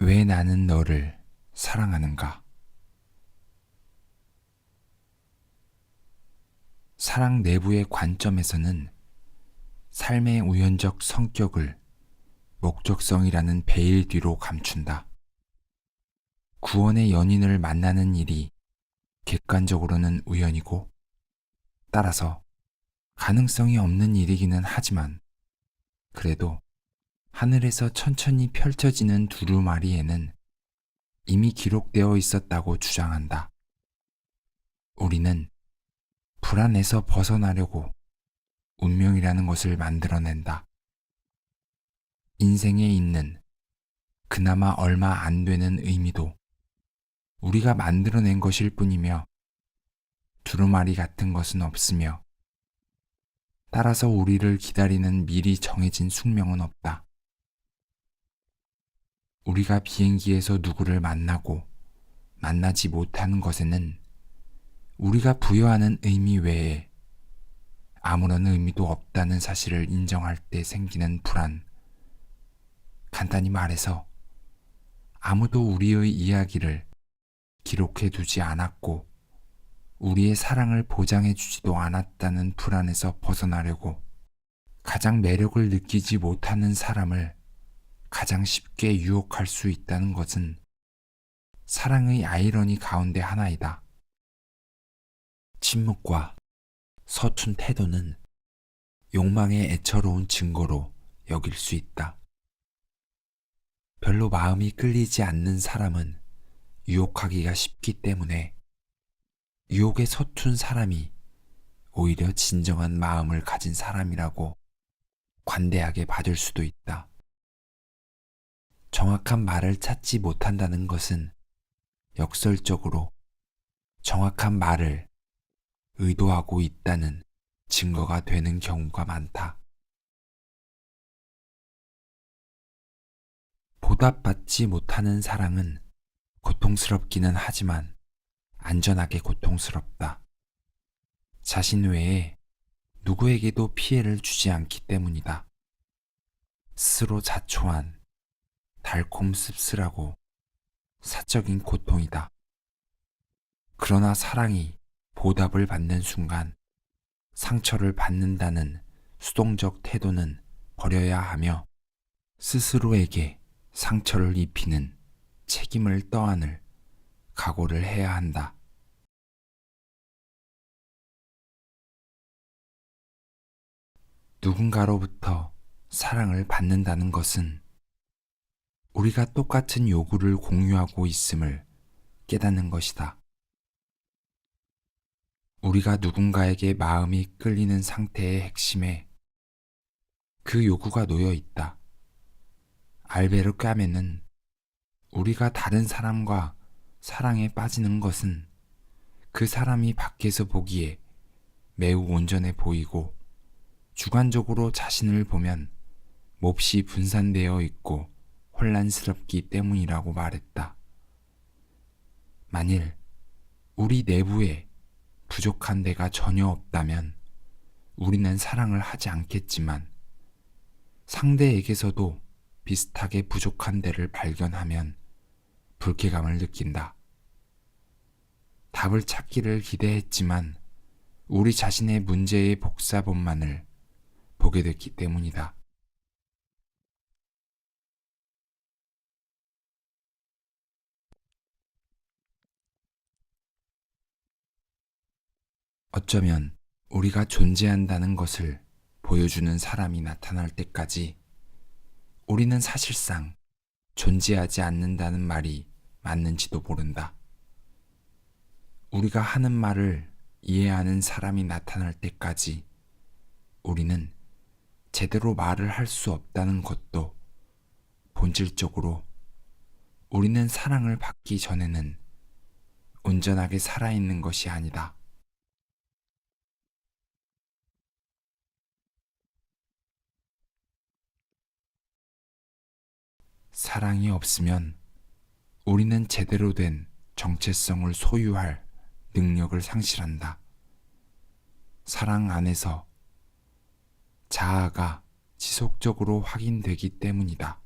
왜 나는 너를 사랑하는가? 사랑 내부의 관점에서는 삶의 우연적 성격을 목적성이라는 베일 뒤로 감춘다. 구원의 연인을 만나는 일이 객관적으로는 우연이고, 따라서 가능성이 없는 일이기는 하지만, 그래도 하늘에서 천천히 펼쳐지는 두루마리에는 이미 기록되어 있었다고 주장한다. 우리는 불안에서 벗어나려고 운명이라는 것을 만들어낸다. 인생에 있는 그나마 얼마 안 되는 의미도 우리가 만들어낸 것일 뿐이며 두루마리 같은 것은 없으며, 따라서 우리를 기다리는 미리 정해진 숙명은 없다. 우리가 비행기에서 누구를 만나고 만나지 못하는 것에는 우리가 부여하는 의미 외에 아무런 의미도 없다는 사실을 인정할 때 생기는 불안. 간단히 말해서 아무도 우리의 이야기를 기록해 두지 않았고 우리의 사랑을 보장해 주지도 않았다는 불안에서 벗어나려고 가장 매력을 느끼지 못하는 사람을 가장 쉽게 유혹할 수 있다는 것은 사랑의 아이러니 가운데 하나이다. 침묵과 서툰 태도는 욕망의 애처로운 증거로 여길 수 있다. 별로 마음이 끌리지 않는 사람은 유혹하기가 쉽기 때문에 유혹에 서툰 사람이 오히려 진정한 마음을 가진 사람이라고 관대하게 받을 수도 있다. 정확한 말을 찾지 못한다는 것은 역설적으로 정확한 말을 의도하고 있다는 증거가 되는 경우가 많다. 보답받지 못하는 사랑은 고통스럽기는 하지만 안전하게 고통스럽다. 자신 외에 누구에게도 피해를 주지 않기 때문이다. 스스로 자초한 달콤 씁쓸하고 사적인 고통이다. 그러나 사랑이 보답을 받는 순간 상처를 받는다는 수동적 태도는 버려야 하며 스스로에게 상처를 입히는 책임을 떠안을 각오를 해야 한다. 누군가로부터 사랑을 받는다는 것은 우리가 똑같은 요구를 공유하고 있음을 깨닫는 것이다. 우리가 누군가에게 마음이 끌리는 상태의 핵심에 그 요구가 놓여 있다. 알베르 까메는 우리가 다른 사람과 사랑에 빠지는 것은 그 사람이 밖에서 보기에 매우 온전해 보이고 주관적으로 자신을 보면 몹시 분산되어 있고 혼란스럽기 때문이라고 말했다. 만일 우리 내부에 부족한 데가 전혀 없다면 우리는 사랑을 하지 않겠지만 상대에게서도 비슷하게 부족한 데를 발견하면 불쾌감을 느낀다. 답을 찾기를 기대했지만 우리 자신의 문제의 복사본만을 보게 됐기 때문이다. 어쩌면 우리가 존재한다는 것을 보여주는 사람이 나타날 때까지 우리는 사실상 존재하지 않는다는 말이 맞는지도 모른다. 우리가 하는 말을 이해하는 사람이 나타날 때까지 우리는 제대로 말을 할 수 없다는 것도 본질적으로 우리는 사랑을 받기 전에는 온전하게 살아있는 것이 아니다. 사랑이 없으면 우리는 제대로 된 정체성을 소유할 능력을 상실한다. 사랑 안에서 자아가 지속적으로 확인되기 때문이다.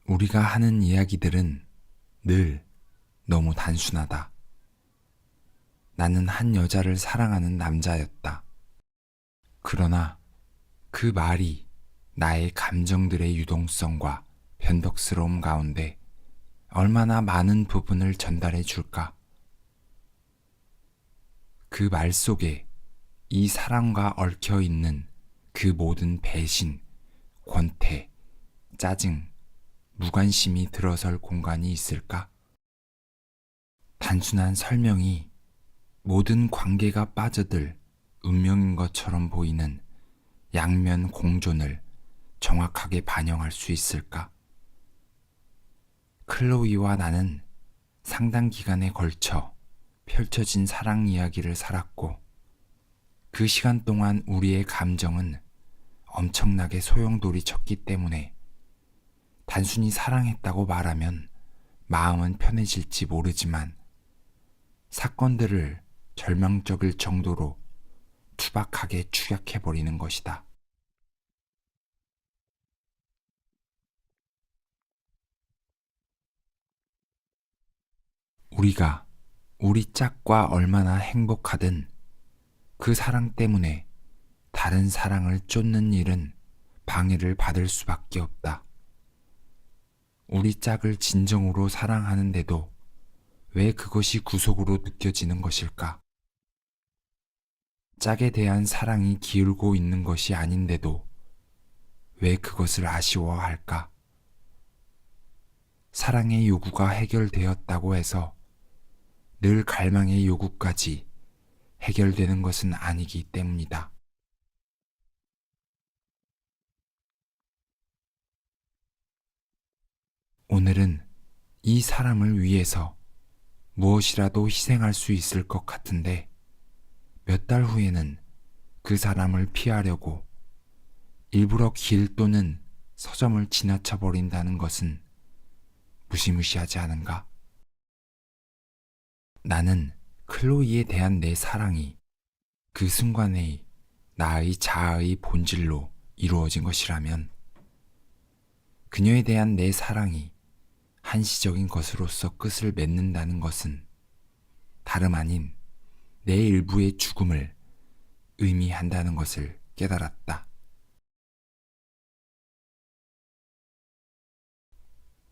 우리가 하는 이야기들은 늘 너무 단순하다. 나는 한 여자를 사랑하는 남자였다. 그러나 그 말이 나의 감정들의 유동성과 변덕스러움 가운데 얼마나 많은 부분을 전달해 줄까? 그 말 속에 이 사랑과 얽혀 있는 그 모든 배신, 권태, 짜증, 무관심이 들어설 공간이 있을까? 단순한 설명이 모든 관계가 빠져들 운명인 것처럼 보이는 양면 공존을 정확하게 반영할 수 있을까? 클로이와 나는 상당 기간에 걸쳐 펼쳐진 사랑 이야기를 살았고, 그 시간 동안 우리의 감정은 엄청나게 소용돌이 쳤기 때문에 단순히 사랑했다고 말하면 마음은 편해질지 모르지만 사건들을 절망적일 정도로 투박하게 축약해버리는 것이다. 우리가 우리 짝과 얼마나 행복하든 그 사랑 때문에 다른 사랑을 쫓는 일은 방해를 받을 수밖에 없다. 우리 짝을 진정으로 사랑하는데도 왜 그것이 구속으로 느껴지는 것일까? 짝에 대한 사랑이 기울고 있는 것이 아닌데도 왜 그것을 아쉬워할까? 사랑의 요구가 해결되었다고 해서 늘 갈망의 요구까지 해결되는 것은 아니기 때문이다. 오늘은 이 사람을 위해서 무엇이라도 희생할 수 있을 것 같은데 몇 달 후에는 그 사람을 피하려고 일부러 길 또는 서점을 지나쳐 버린다는 것은 무시무시하지 않은가? 나는 클로이에 대한 내 사랑이 그 순간의 나의 자아의 본질로 이루어진 것이라면 그녀에 대한 내 사랑이 한시적인 것으로서 끝을 맺는다는 것은 다름 아닌 내 일부의 죽음을 의미한다는 것을 깨달았다.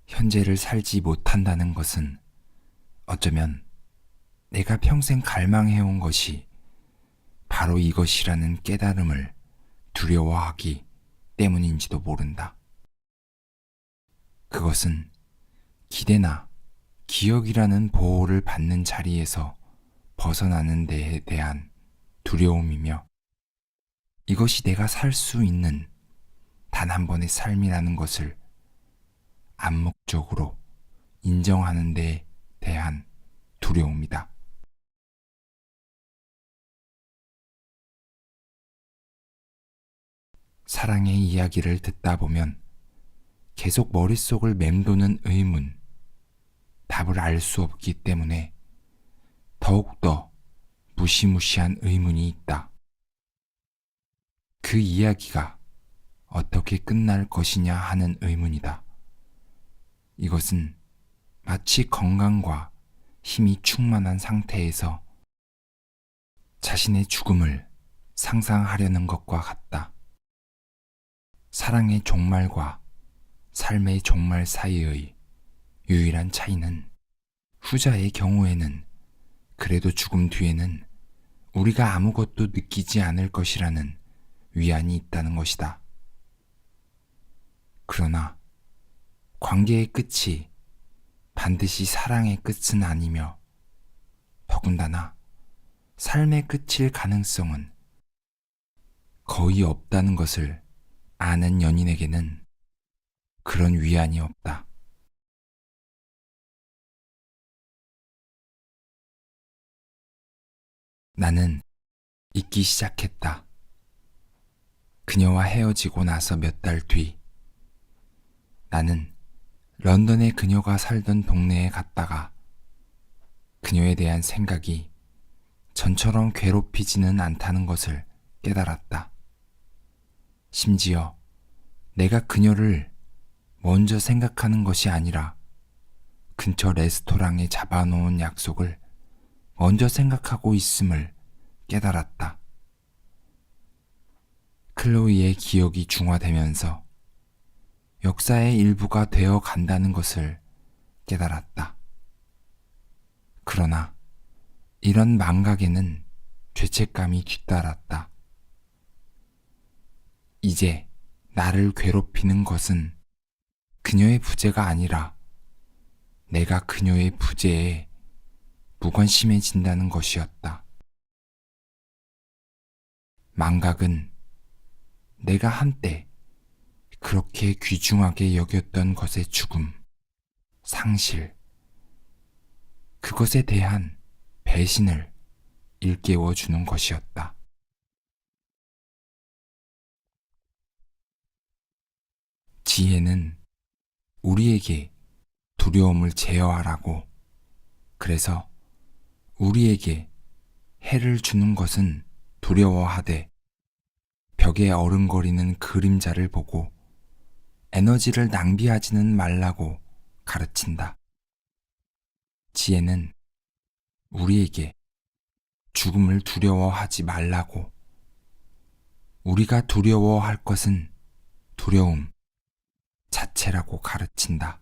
현재를 살지 못한다는 것은 어쩌면 내가 평생 갈망해온 것이 바로 이것이라는 깨달음을 두려워하기 때문인지도 모른다. 그것은 기대나 기억이라는 보호를 받는 자리에서 벗어나는 데에 대한 두려움이며 이것이 내가 살 수 있는 단 한 번의 삶이라는 것을 암묵적으로 인정하는 데에 대한 두려움이다. 사랑의 이야기를 듣다 보면 계속 머릿속을 맴도는 의문, 답을 알 수 없기 때문에 더욱더 무시무시한 의문이 있다. 그 이야기가 어떻게 끝날 것이냐 하는 의문이다. 이것은 마치 건강과 힘이 충만한 상태에서 자신의 죽음을 상상하려는 것과 같다. 사랑의 종말과 삶의 종말 사이의 유일한 차이는 후자의 경우에는 그래도 죽음 뒤에는 우리가 아무것도 느끼지 않을 것이라는 위안이 있다는 것이다. 그러나 관계의 끝이 반드시 사랑의 끝은 아니며 더군다나 삶의 끝일 가능성은 거의 없다는 것을 아는 연인에게는 그런 위안이 없다. 나는 잊기 시작했다. 그녀와 헤어지고 나서 몇 달 뒤, 나는 런던의 그녀가 살던 동네에 갔다가 그녀에 대한 생각이 전처럼 괴롭히지는 않다는 것을 깨달았다. 심지어 내가 그녀를 먼저 생각하는 것이 아니라 근처 레스토랑에 잡아놓은 약속을 먼저 생각하고 있음을 깨달았다. 클로이의 기억이 중화되면서 역사의 일부가 되어 간다는 것을 깨달았다. 그러나 이런 망각에는 죄책감이 뒤따랐다. 이제 나를 괴롭히는 것은 그녀의 부재가 아니라 내가 그녀의 부재에 무관심해진다는 것이었다. 망각은 내가 한때 그렇게 귀중하게 여겼던 것의 죽음, 상실, 그것에 대한 배신을 일깨워주는 것이었다. 지혜는 우리에게 두려움을 제어하라고, 그래서 우리에게 해를 주는 것은 두려워하되 벽에 어른거리는 그림자를 보고 에너지를 낭비하지는 말라고 가르친다. 지혜는 우리에게 죽음을 두려워하지 말라고, 우리가 두려워할 것은 두려움 자체라고 가르친다.